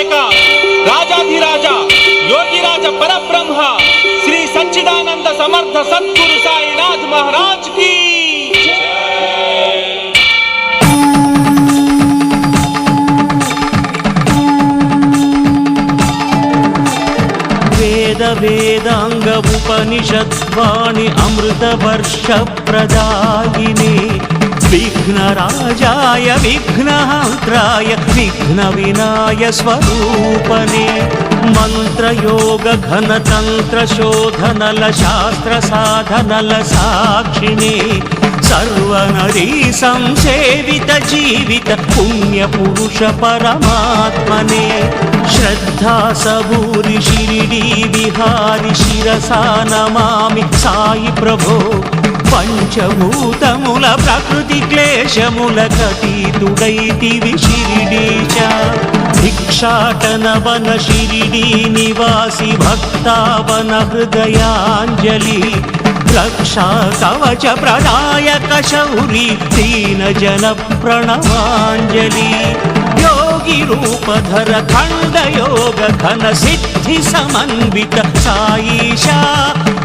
लोकनायक राजाधिराज योगिराज परब्रह्म श्री सच्चिदानंद समर्थ सद्गुरु साईनाथ महाराज की वेद वेदांग उपनिषद्वाणी अमृत वर्ष प्रदायिने विघ्नराजाय विघ्नहन्त्राय विघ्नविनाय स्वरूपने मंत्रयोग घनतंत्र शोधनल शास्त्र साधनल साक्षिणे सर्वनरी संसेवित जीवित पुण्य पुरुष परमात्मने श्रद्धा सबूरि शिरिडी विहारि शिरसा नमामि साई प्रभो पंचभूतमुल प्रकृति क्लेशमुल कतीतुडैतिवि शिरिडीश भिक्षाटन वन शिरिडी निवासी भक्तावन हृदयाञ्जलि रक्षा कवच प्रदायक शौरी दीन जन प्रणवाञ्जलि योगी रूपधर खंड योग घन सिद्धि समन्वित साईशा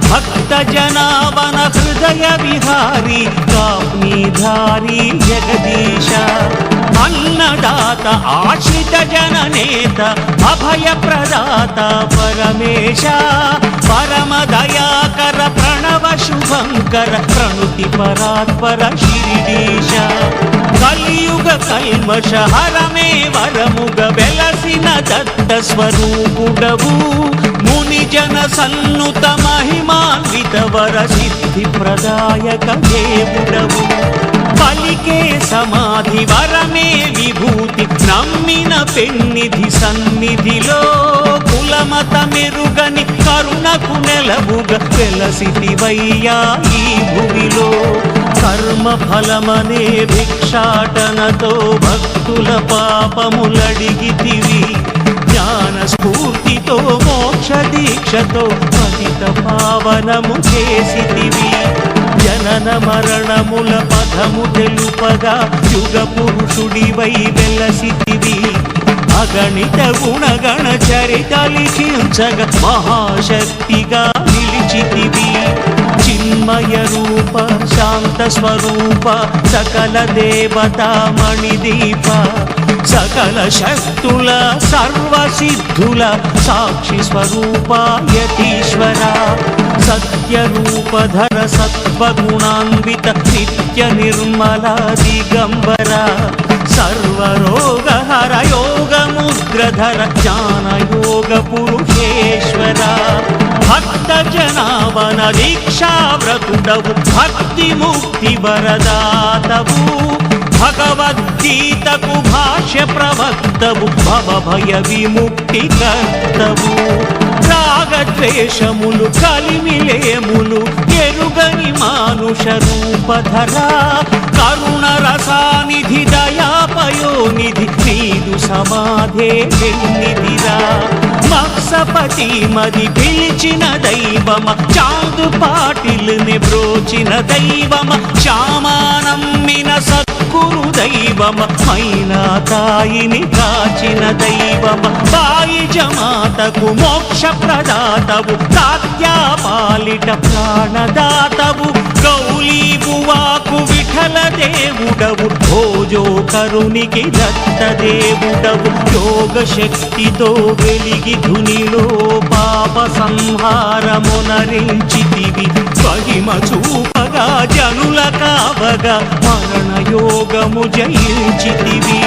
भक्त जनावन हृदय विहारी काम्यधारी जगदीश अन्नदाता आश्रित जननेता अभय प्रदाता परमेश परम दयाकर प्रणव शुभंकर प्रणुति परात्पर शिरिडीश कलियुग कल्मष हरमे वरमुग वेलसिन दत्त स्वरूपुडवु मुनि जन सन्नुत महिमान्वित वर सिद्धि प्रदायक देवुडवु पलिके समाधि वरमे विभूति नम्मिन पेन्निधि सन्निधिलो कुलमत मेरुगनि करुणकु नेलबुग वेलसितिवయ్యా ఈ భూమిలో కర్మ ఫలమనే భిక్షాటనతో భక్తుల పాపములడిగితివి జ్ఞాన స్ఫూర్తితో మోక్ష దీక్షతో పతిత పావనము చేసితివి జనన మరణముల పదము తెలుపగా యుగ పురుషుడివై వెలసితివి అగణిత గుణగణ చరిత లిఖించగ మహాశక్తిగా నిలిచితివి చిన్మయ రూప శాంత స్వరూప సకల దేవతా మణిదీప సకల శక్తుల సర్వ సిద్ధుల సాక్షి స్వరూప యతీశ్వర సత్య రూపధర సత్వగుణాన్విత నిత్య నిర్మల దిగంబర सर्वरोगहर योगमुद्रधर ज्ञानयोग पुरुषेश्वर भक्त जनावन दीक्षाव्रतुडवु भक्ति मुक्ति वरदातवु भगवद्गीतकु भाष्य प्रवक्तवु भव भय विमुक्ति कर्तवु रागद्वेषमुलु కలిమిలేములు ఎరుగని మానుష రూపధర కరుణ రసానిధి దయాపయోనిధి నీదు సమాధే వెన్నిధిరా మత్సపతి మది పిలిచిన దైవమ చాందు పాటిల్ని బ్రోచిన దైవమ శ్యామానమ్మిన సద్గురు దైవమ మైనా తాయిని కాచిన దైవమ బాయి జమాతకు మోక్ష ప్రదాతవు తాత్యా పాలిట ప్రాణదాతవు గౌలీ బువాకు విఠల దేవుడవు భోజో కరునికి దత్త దేవుడవు యోగ శక్తితో వెలిగి ధునిలో పాప సంహారమునరించితివి మహిమ చూపగా జనుల కావగా మరణ యోగము జయించితివి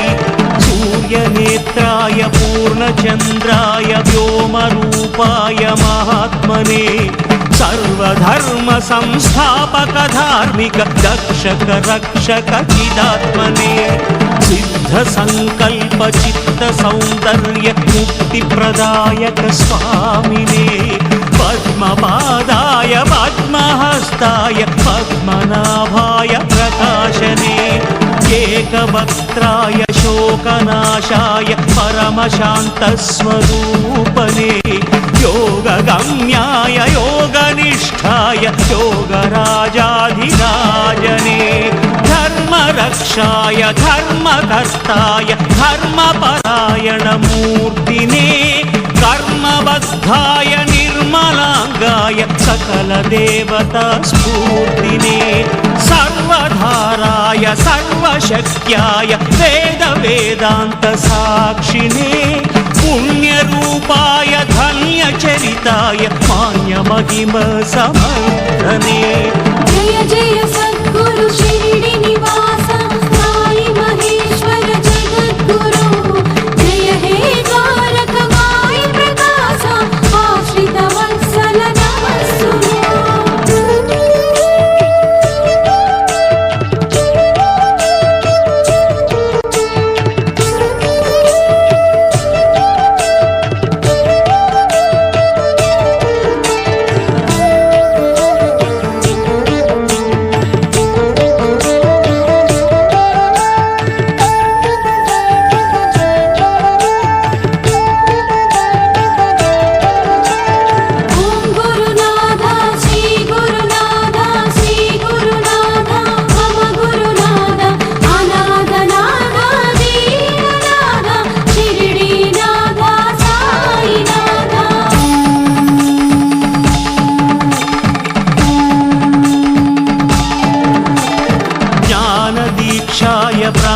सूर्यनेत्राय पूर्णचन्द्राय व्योमरूपाय महात्मने सर्वधर्म संस्थापक धार्मिक दक्षक रक्षक चिदात्मने सिद्ध संकल्प चित्त सौंदर्य मुक्ति प्रदायक स्वामिने पद्मपादाय पद्महस्ताय पद्मनाभाय प्रकाशने एकवक्त्राय शोकनाशाय परमशान्तस्वरूपने योगगम्याय योगनिष्ठाय योगराजाधिराजने धर्मरक्षाय धर्मकर्ताय धर्मपरायणमूर्तिने शुद्धाय निर्मलांगाय सकलदेवता स्फूर्तिने सर्वधाराय सर्वशक्त्याय वेद वेदांत साक्षिणे पुण्यरूपाय धन्यचरिताय मान्यमहिम समर्धने जय जय सद्गुरु शिरडी निवास साई महेश्वर जगद्गुरु जय हे द्वारक माई प्रकाश आश्रित वत्सल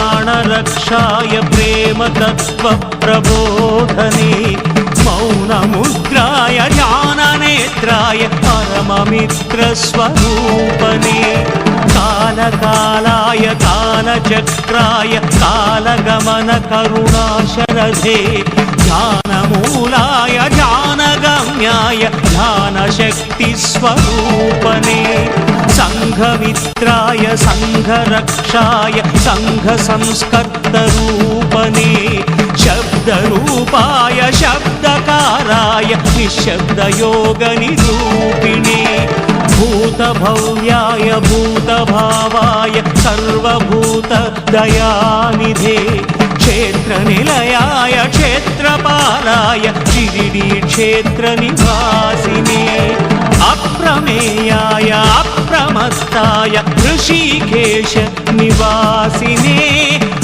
प्राणरक्षाय प्रेम तत्व प्रबोधने मौनमुद्राय ज्ञाननेत्राय परममित्रस्वरूपने कालकालाय कालचक्राय कालगमन करुणाशरधे ज्ञानमूलाय ज्ञानगम्याय ज्ञानशक्तिस्वरूपने संघमित्राय संघरक्षाय संघसंस्कर्तरूपने शब्दरूपाय शब्दकाराय निःशब्दयोगनिरूपिणे भूतभव्याय भूतभावाय सर्वभूतदयानिधे क्षेत्रनिलयाय क्षेत्रपालाय शिरिडी क्षेत्रनिवासिने अप्रमेयाय अप्रमत्ताय ऋषिकेश निवासिने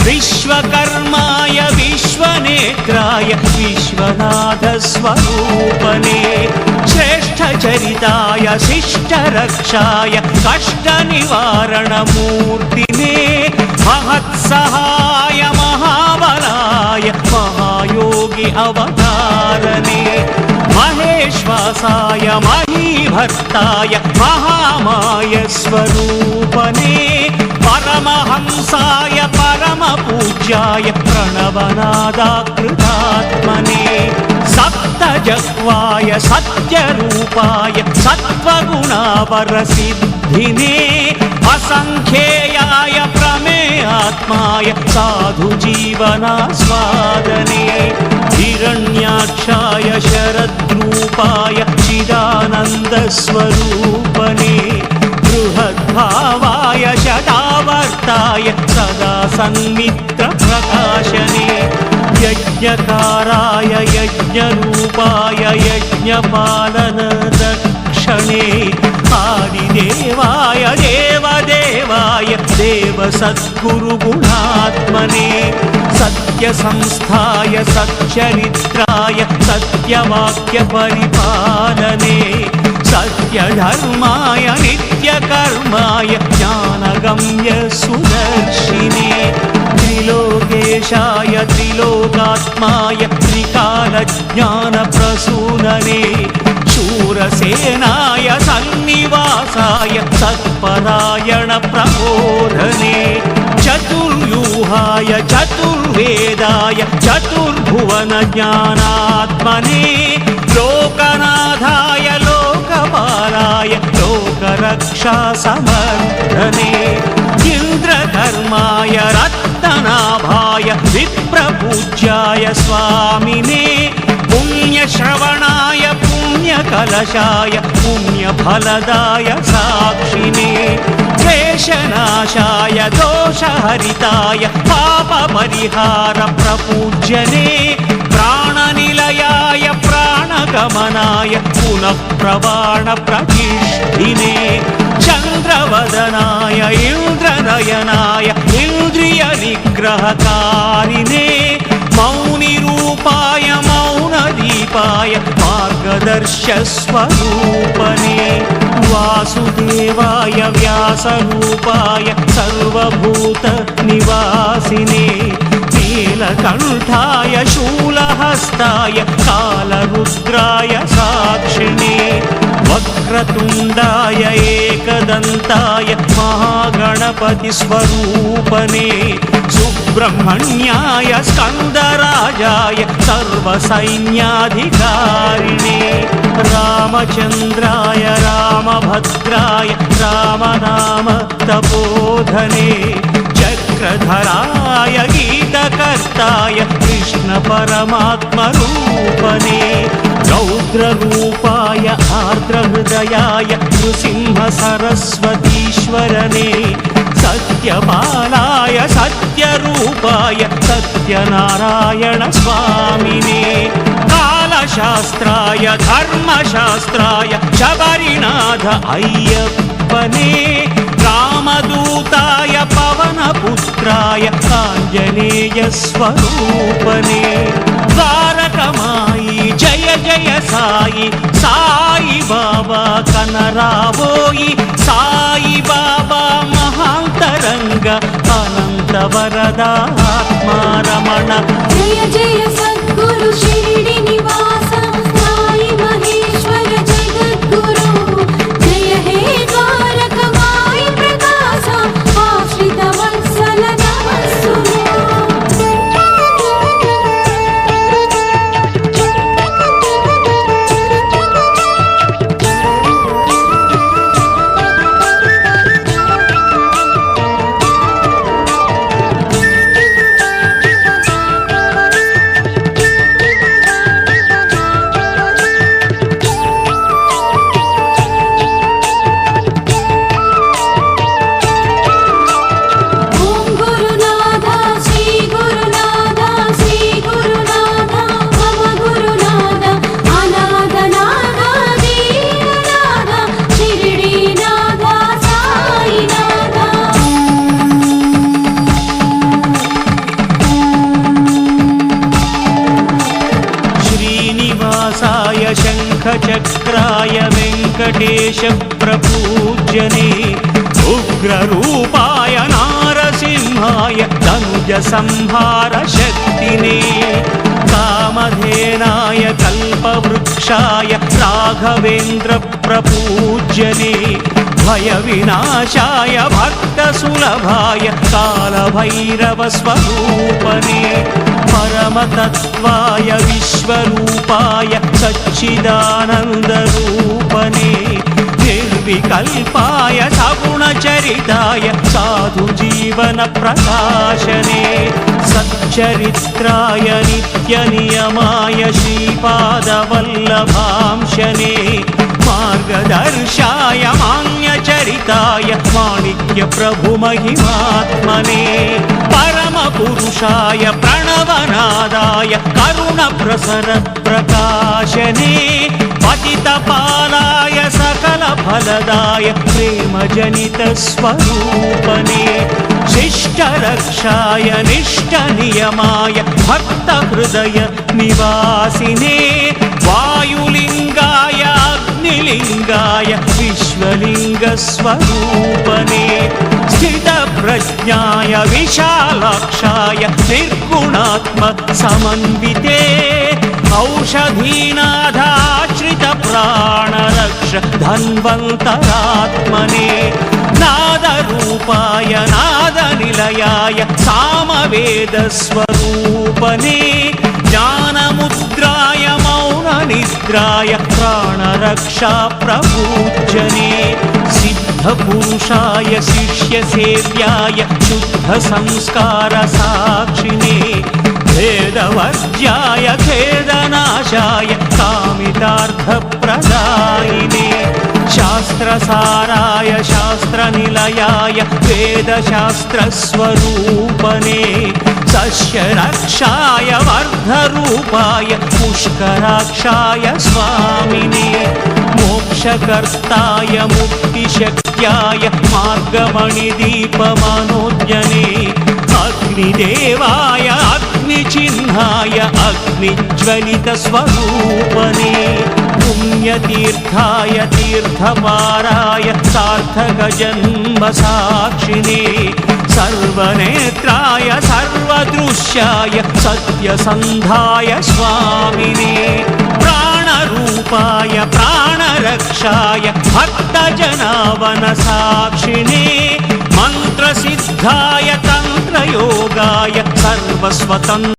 विश्वकर्माय विश्वनेत्राय विश्वनाथस्वरूपने श्रेष्ठचरिताय शिष्टरक्षाय कष्टनिवारणमूर्तिने महत्सहाय महाबलाय महायोगी अवतारने महेश्वासाय महीभर्ताय महामाय स्वरूपने परमहंसाय परमपूज्याय प्रणवनादाकृतात्मने सप्तजह्वाय सत्यरूपाय सत्त्वगुणावरसिद्धिने असंख्येयाय प्रमेयात्माय साधुजीवनास्वादने हिरण्याक्षाय शरद्रूपाय चिदानन्दस्वरूपने बृहद्भावाय शतावर्ताय सदा सन्मित्रप्रकाशने यज्ञकाराय यज्ञरूपाय यज्ञपालनदक्षणे आदिदेवाय देवदेवाय देवसद्गुरुगुणात्मने सत्यसंस्थाय सच्चरित्राय सत्यवाक्यपरिपालने सत्यधर्माय नित्यकर्माय ज्ञानगम्य सुदर्शिने त्रिलोकेशाय त्रिलोकात्माय त्रिकालज्ञानप्रसूनने शूरसेनाय सन्निवासाय सत्परायणप्रबोधने चतुर्व्यूहाय चतुर्वेदाय चतुर्भुवनज्ञानात्मने लोकनाथाय लोकपालाय लोकरक्षासमर्थने इन्द्रधर्माय रत्ननाभाय विप्रपूज्याय स्वामिने पुण्यश्रवणाय पुण्यकलशाय पुण्यफलदाय साक्षिणे क्लेशनाशाय दोषहरिताय पापपरिहारप्रपूज्यने प्राणनिलयाय प्राणगमनाय पुनः प्रवाणप्रतिष्ठिने चन्द्रवदनाय इन्द्रनयनाय इन्द्रियनिग्रहकारिणे मौनिरूपाय मौनदीपाय मार्ग मार्गदर्शस्वरूपने वासुदेवाय व्यासरूपाय सर्वभूतनिवासिने नीलकण्ठाय शूलहस्ताय कालरुद्राय साक्षिणे वक्रतुण्डाय एकदन्ताय महागणपतिस्वरूपने सुब्रह्मण्याय स्कन्दराजाय सर्वसैन्याधिकारिणे रामचन्द्राय रामभद्राय रामनाम तपोधने चक्रधराय गीतकर्ताय कृष्णपरमात्मरूपने रौद्ररूपाय आर्द्रहृदयाय नृसिंहसरस्वतीश्वरने सत्यपालाय सत्यरूपाय सत्यनारायण स्वामिने कालशास्त्राय धर्मशास्त्राय शबरीनाथ अय्यप्पने रामदूताय पवनपुत्राय आञ्जनेयस्वरूपने द्वारकमायि जय जय साई साई बाबा कनरावोयि साई बाबा महान्तरंग अनंत वरदात्मा रमण जय जय सद्गुरु शिरडी निवास साई महेश्वर जगद्गुरु जय हे द्वारकमाई प्रकाश आश्रित वत्सल नमस्सुनु शङ्खचक्राय वेङ्कटेश प्रपूज्यने उग्ररूपाय नारसिंहाय धनुजसंहार शक्तिने कामधेनाय कल्पवृक्षाय राघवेन्द्र प्रपूज्यने भयविनाशाय भक्तसुलभाय कालभैरवस्वरूपने परमतत्त्वाय विश्वरूपाय सच्चिदानन्दरूपने निर्विकल्पाय सगुणचरिताय साधुजीवनप्रकाशने सच्चरित्राय नित्यनियमाय श्रीपादवल्लभांशने मार्गदर्शाय मान्यचरिताय माणिक्यप्रभुमहिमात्मने परमपुरुषाय प्रणवनादाय करुणप्रसर प्रकाशने पतितपालाय सकलफलदाय प्रेमजनितस्वरूपने शिष्टरक्षाय निष्ठनियमाय भक्तहृदय निवासिने वायुलिङ्गाय अग्निलिङ्गाय विश्वलिङ्गस्वरूपने स्थितप्रज्ञाय विशालाक्षाय निर्गुणात्मसमन्विते औषधीनाथाश्रितप्राणरक्ष धन्वन्तरात्मने नादरूपाय नादनिलयाय सामवेदस्वरूपने ज्ञानमुद्राय मौननिद्राय प्राणरक्षा प्रपूज्यने सिद्धपुरुषाय शिष्यसेव्याय शुद्धसंस्कारसाक्षिणे भेदवर्ज्याय खेदनाशाय कामितार्थप्रदायिने शास्त्रसाराय शास्त्रनिलयाय वेदशास्त्रस्वरूपने सस्यरक्षाय वर्धरूपाय पुष्कराक्षाय स्वामिने मोक्षकर्ताय मुक्तिशक्त्याय मार्गमणिदीपमनोज्ञने अग्निदेवाय अग्निचिह्नाय अग्निज्वलितस्वरूपने पुण्यतीर्थाय तीर्थपाराय सार्थकजन्मसाक्षिणे सर्वनेत्राय सर्वदृश्याय सत्यसन्धाय स्वामिने प्राणरूपाय प्राणरक्षाय भक्तजनावनसाक्षिणे मन्त्रसिद्धाय तन्त्रयोगाय सर्वस्वतन्त्र